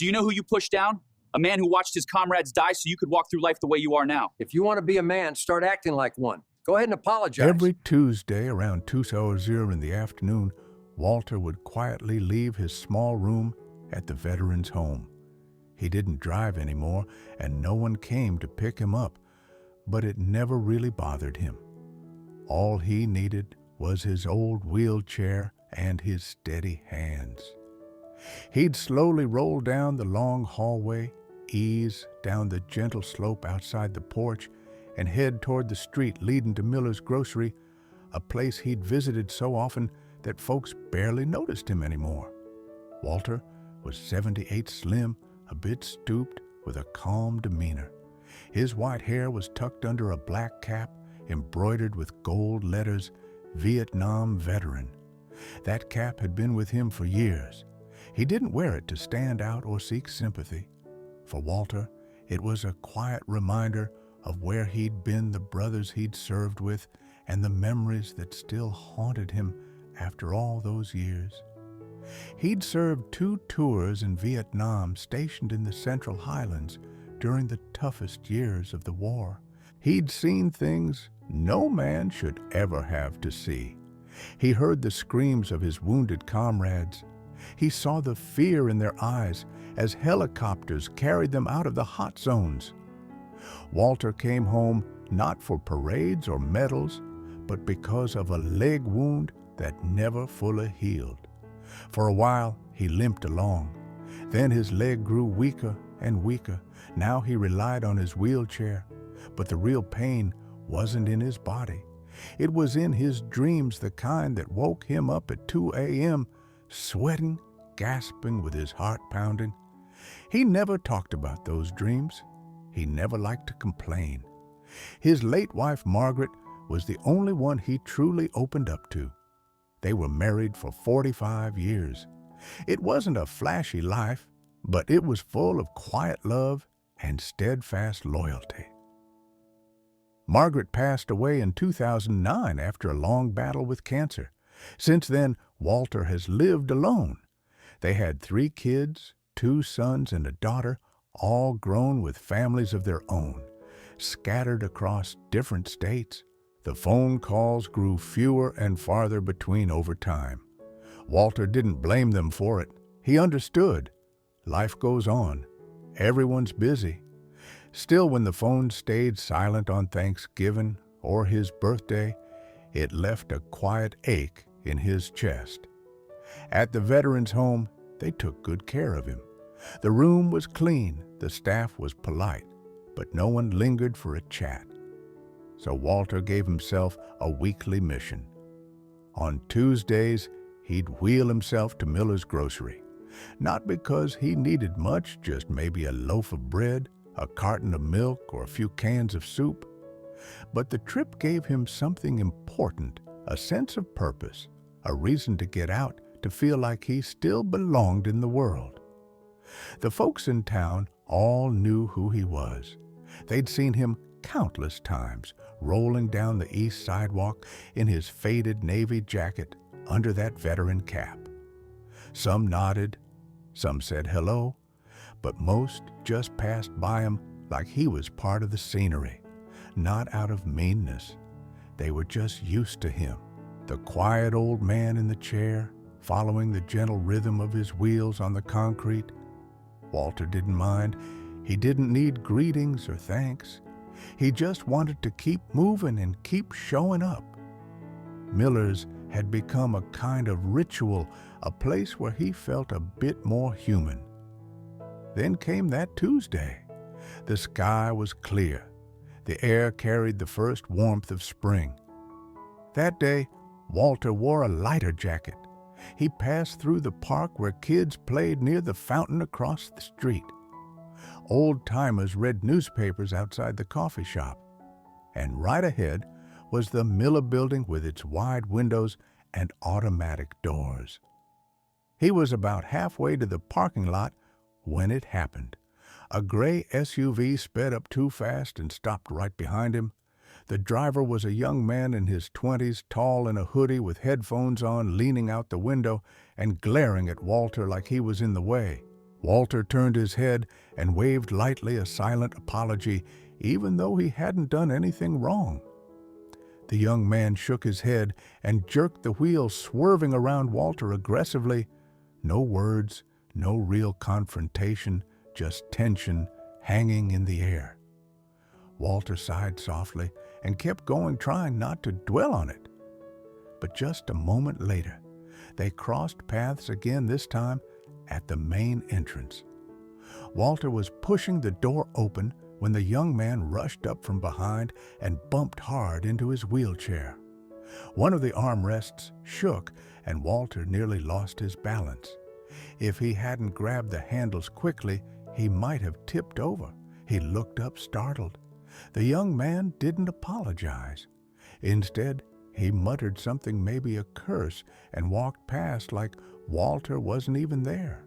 Do you know who you pushed down? A man who watched his comrades die so you could walk through life the way you are now. If you want to be a man, start acting like one. Go ahead and apologize. Every Tuesday around 2:00 in the afternoon, Walter would quietly leave his small room at the veteran's home. He didn't drive anymore, and no one came to pick him up, but it never really bothered him. All he needed was his old wheelchair and his steady hands. He'd slowly roll down the long hallway, ease down the gentle slope outside the porch, and head toward the street leading to Miller's Grocery, a place he'd visited so often that folks barely noticed him anymore. Walter was 78, slim, a bit stooped, with a calm demeanor. His white hair was tucked under a black cap embroidered with gold letters, Vietnam Veteran. That cap had been with him for years. He didn't wear it to stand out or seek sympathy. For Walter, it was a quiet reminder of where he'd been, the brothers he'd served with, and the memories that still haunted him after all those years. He'd served 2 tours in Vietnam, stationed in the Central Highlands during the toughest years of the war. He'd seen things no man should ever have to see. He heard the screams of his wounded comrades. He saw the fear in their eyes as helicopters carried them out of the hot zones. Walter came home not for parades or medals, but because of a leg wound that never fully healed. For a while, he limped along. Then his leg grew weaker and weaker. Now he relied on his wheelchair. But the real pain wasn't in his body. It was in his dreams, the kind that woke him up at 2 a.m., sweating, gasping, with his heart pounding. He never talked about those dreams. He never liked to complain. His late wife, Margaret, was the only one he truly opened up to. They were married for 45 years. It wasn't a flashy life, but it was full of quiet love and steadfast loyalty. Margaret passed away in 2009 after a long battle with cancer. Since then, Walter has lived alone. They had 3 kids, 2 sons and a daughter, all grown with families of their own, scattered across different states. The phone calls grew fewer and farther between over time. Walter didn't blame them for it. He understood. Life goes on. Everyone's busy. Still, when the phone stayed silent on Thanksgiving or his birthday, it left a quiet ache in his chest. At the veteran's home, they took good care of him. The room was clean, the staff was polite, but no one lingered for a chat. So Walter gave himself a weekly mission. On Tuesdays, he'd wheel himself to Miller's Grocery. Not because he needed much, just maybe a loaf of bread, a carton of milk, or a few cans of soup. But the trip gave him something important, a sense of purpose, a reason to get out, to feel like he still belonged in the world. The folks in town all knew who he was. They'd seen him countless times, rolling down the east sidewalk in his faded navy jacket under that veteran cap. Some nodded, some said hello, but most just passed by him like he was part of the scenery, not out of meanness. They were just used to him, the quiet old man in the chair, following the gentle rhythm of his wheels on the concrete. Walter didn't mind. He didn't need greetings or thanks. He just wanted to keep moving and keep showing up. Miller's had become a kind of ritual, a place where he felt a bit more human. Then came that Tuesday. The sky was clear. The air carried the first warmth of spring. That day, Walter wore a lighter jacket. He passed through the park where kids played near the fountain across the street. Old-timers read newspapers outside the coffee shop. And right ahead was the Miller building with its wide windows and automatic doors. He was about halfway to the parking lot when it happened. A gray SUV sped up too fast and stopped right behind him. The driver was a young man in his 20s, tall in a hoodie with headphones on, leaning out the window and glaring at Walter like he was in the way. Walter turned his head and waved lightly a silent apology, even though he hadn't done anything wrong. The young man shook his head and jerked the wheel, swerving around Walter aggressively. No words, no real confrontation, just tension hanging in the air. Walter sighed softly and kept going, trying not to dwell on it. But just a moment later, they crossed paths again, this time at the main entrance. Walter was pushing the door open when the young man rushed up from behind and bumped hard into his wheelchair. One of the armrests shook, and Walter nearly lost his balance. If he hadn't grabbed the handles quickly, he might have tipped over. He looked up, startled. The young man didn't apologize. Instead, he muttered something, maybe a curse, and walked past like Walter wasn't even there.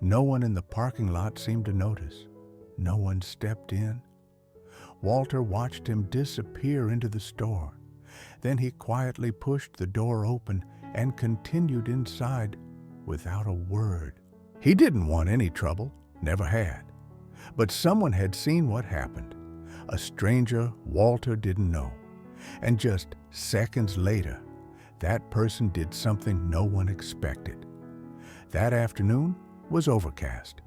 No one in the parking lot seemed to notice. No one stepped in. Walter watched him disappear into the store. Then he quietly pushed the door open and continued inside without a word. He didn't want any trouble, never had. But someone had seen what happened. A stranger Walter didn't know. And just seconds later, that person did something no one expected. That afternoon was overcast.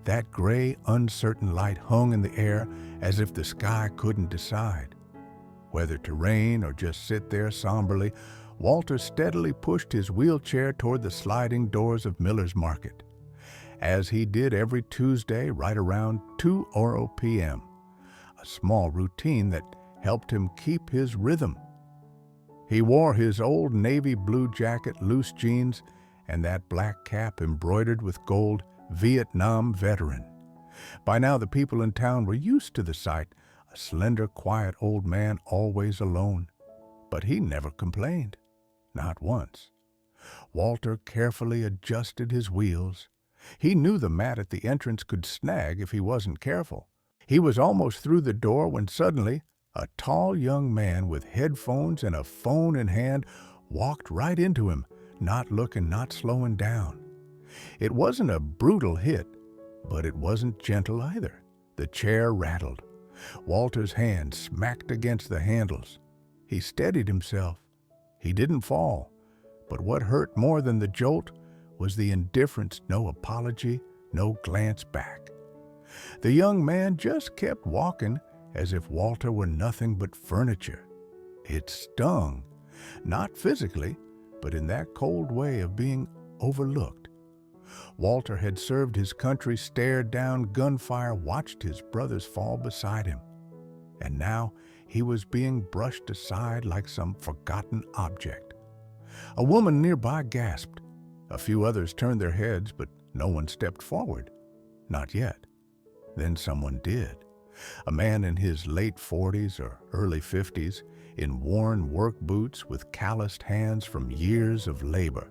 That gray, uncertain light hung in the air as if the sky couldn't decide. Whether to rain or just sit there somberly, Walter steadily pushed his wheelchair toward the sliding doors of Miller's Market, as he did every Tuesday right around 2 p.m., a small routine that helped him keep his rhythm. He wore his old navy blue jacket, loose jeans, and that black cap embroidered with gold, Vietnam veteran. By now the people in town were used to the sight, a slender, quiet old man always alone. But he never complained, not once. Walter carefully adjusted his wheels. He knew the mat at the entrance could snag if he wasn't careful. He was almost through the door when suddenly a tall young man with headphones and a phone in hand walked right into him, not looking, not slowing down. It wasn't a brutal hit, but it wasn't gentle either. The chair rattled. Walter's hand smacked against the handles. He steadied himself. He didn't fall, but what hurt more than the jolt was the indifference, no apology, no glance back. The young man just kept walking as if Walter were nothing but furniture. It stung, not physically, but in that cold way of being overlooked. Walter had served his country, stared down gunfire, watched his brothers fall beside him. And now he was being brushed aside like some forgotten object. A woman nearby gasped. A few others turned their heads, but no one stepped forward. Not yet. Then someone did. A man in his late 40s or early 50s, in worn work boots with calloused hands from years of labor.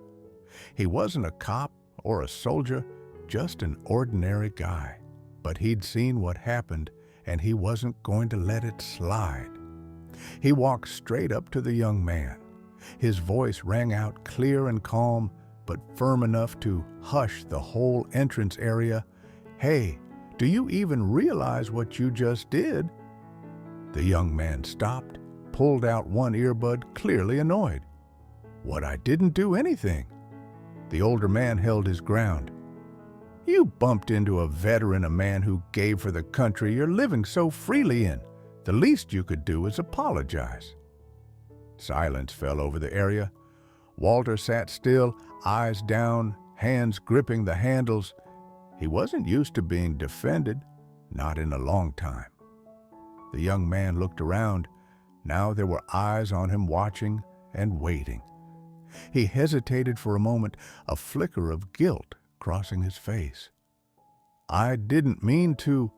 He wasn't a cop or a soldier, just an ordinary guy. But he'd seen what happened, and he wasn't going to let it slide. He walked straight up to the young man. His voice rang out clear and calm, but firm enough to hush the whole entrance area. "Hey, do you even realize what you just did?" The young man stopped, pulled out one earbud, clearly annoyed. "What, I didn't do anything." The older man held his ground. "You bumped into a veteran, a man who gave for the country you're living so freely in. The least you could do is apologize." Silence fell over the area. Walter sat still, eyes down, hands gripping the handles. He wasn't used to being defended, not in a long time. The young man looked around. Now there were eyes on him, watching and waiting. He hesitated for a moment, a flicker of guilt crossing his face. "I didn't mean to,"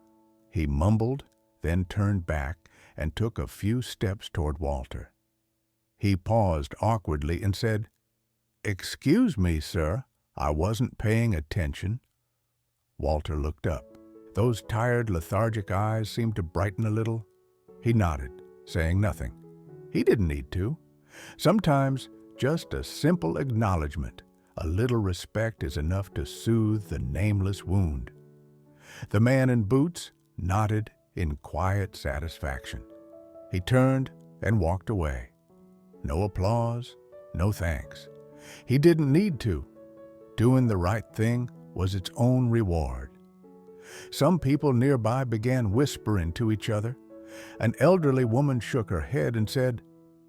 he mumbled, then turned back and took a few steps toward Walter. He paused awkwardly and said, "Excuse me, sir, I wasn't paying attention." Walter looked up. Those tired, lethargic eyes seemed to brighten a little. He nodded, saying nothing. He didn't need to. Sometimes just a simple acknowledgement, A little respect is enough to soothe the nameless wound. The man in boots nodded in quiet satisfaction. He turned and walked away. No applause, no thanks. He didn't need to. Doing the right thing was its own reward. Some people nearby began whispering to each other. An elderly woman shook her head and said,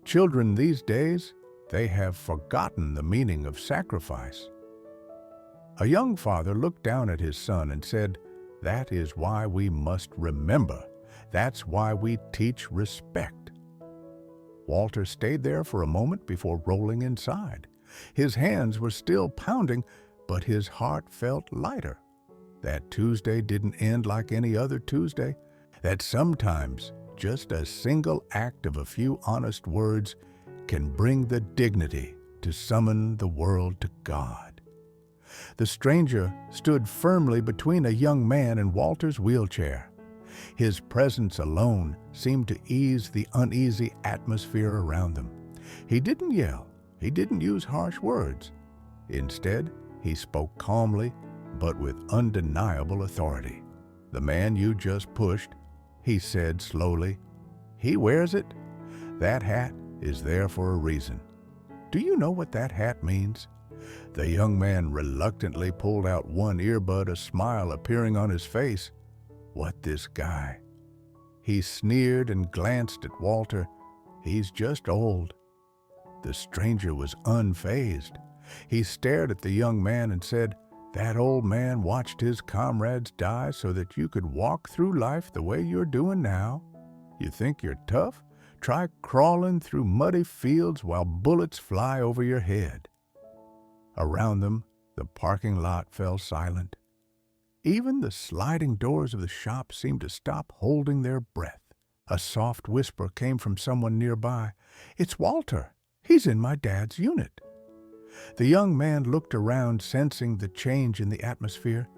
"Children these days, they have forgotten the meaning of sacrifice." A young father looked down at his son and said, "That is why we must remember. That's why we teach respect." Walter stayed there for a moment before rolling inside. His hands were still pounding, but his heart felt lighter. That Tuesday didn't end like any other Tuesday. That sometimes just a single act of a few honest words can bring the dignity to summon the world to God. The stranger stood firmly between a young man and Walter's wheelchair. His presence alone seemed to ease the uneasy atmosphere around them. He didn't yell. He didn't use harsh words. Instead, he spoke calmly, but with undeniable authority. "The man you just pushed," he said slowly, "he wears it. That hat is there for a reason. Do you know what that hat means?" The young man reluctantly pulled out one earbud, a smile appearing on his face. What, this guy? He sneered and glanced at Walter. "He's just old." The stranger was unfazed. He stared at the young man and said, "That old man watched his comrades die so that you could walk through life the way you're doing now. You think you're tough? Try crawling through muddy fields while bullets fly over your head." Around them, the parking lot fell silent. Even the sliding doors of the shop seemed to stop holding their breath. A soft whisper came from someone nearby. "It's Walter. He's in my dad's unit." The young man looked around, sensing the change in the atmosphere.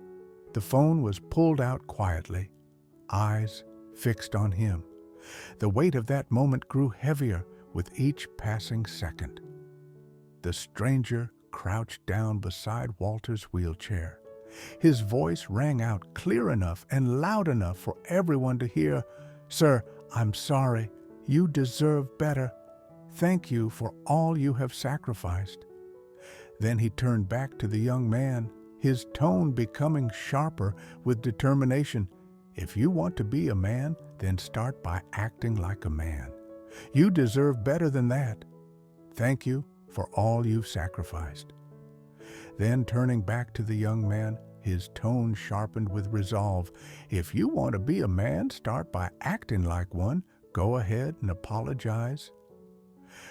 The phone was pulled out quietly, eyes fixed on him. The weight of that moment grew heavier with each passing second. The stranger crouched down beside Walter's wheelchair. His voice rang out clear enough and loud enough for everyone to hear. "Sir, I'm sorry. You deserve better. Thank you for all you have sacrificed." Then he turned back to the young man, his tone becoming sharper with determination. "If you want to be a man, then start by acting like a man. You deserve better than that. Thank you for all you've sacrificed." Then, turning back to the young man, his tone sharpened with resolve. "If you want to be a man, start by acting like one. Go ahead and apologize."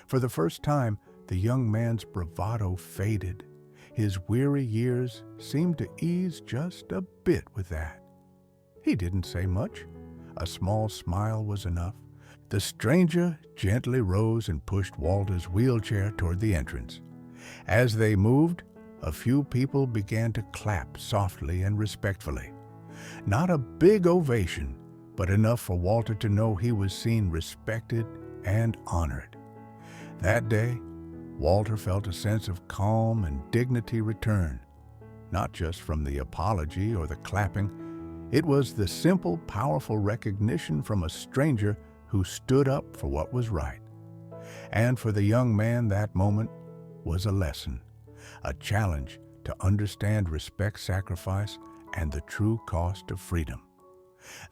For the first time, the young man's bravado faded. His weary years seemed to ease just a bit with that. He didn't say much. A small smile was enough. The stranger gently rose and pushed Walter's wheelchair toward the entrance. As they moved, a few people began to clap softly and respectfully. Not a big ovation, but enough for Walter to know he was seen, respected, and honored. That day, Walter felt a sense of calm and dignity return, not just from the apology or the clapping. It was the simple, powerful recognition from a stranger who stood up for what was right. And for the young man, that moment was a lesson, a challenge to understand respect, sacrifice, and the true cost of freedom.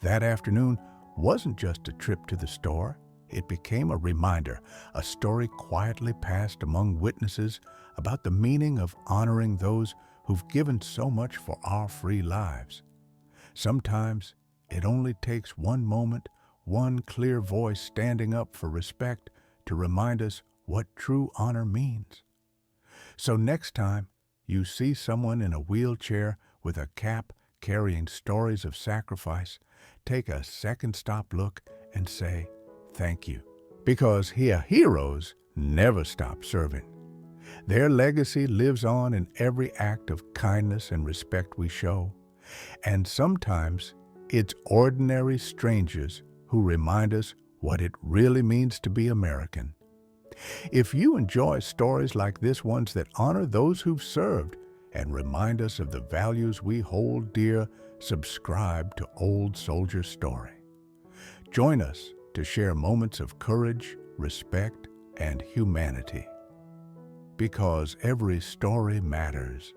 That afternoon wasn't just a trip to the store. It became a reminder, a story quietly passed among witnesses about the meaning of honoring those who've given so much for our free lives. Sometimes it only takes one moment, one clear voice standing up for respect to remind us what true honor means. So next time you see someone in a wheelchair with a cap carrying stories of sacrifice, take a second stop look and say, "Thank you." Because heroes never stop serving. Their legacy lives on in every act of kindness and respect we show. And sometimes it's ordinary strangers who remind us what it really means to be American. If you enjoy stories like this, ones that honor those who've served and remind us of the values we hold dear, subscribe to Old Soldier Story. Join us to share moments of courage, respect, and humanity. Because every story matters.